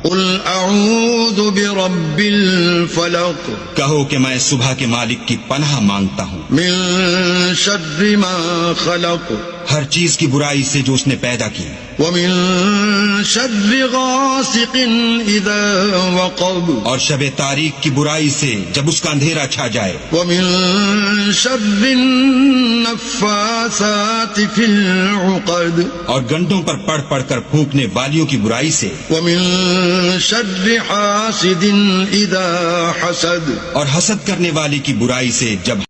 कुल अऊज़ु बिरब्बिल फलक, कहो कि मैं सुबह के मालिक की पनाह मांगता हूँ मिन शर्रि मा खलक, हर चीज की बुराई से जो उसने पैदा की, व मिन शर्रि गासिकिन इज़ा वक़ब, और शबे तारीख की बुराई से जब उसका अंधेरा छा जाए, व मिन शर्रि नफ़्फ़ासाति फिल उक़द, और गंडों पर पढ़ पढ़ कर फूंकने वालियों की बुराई से, व मिन शर्रि हासिदिन इज़ा हसद, और हसद करने वाले की बुराई से जब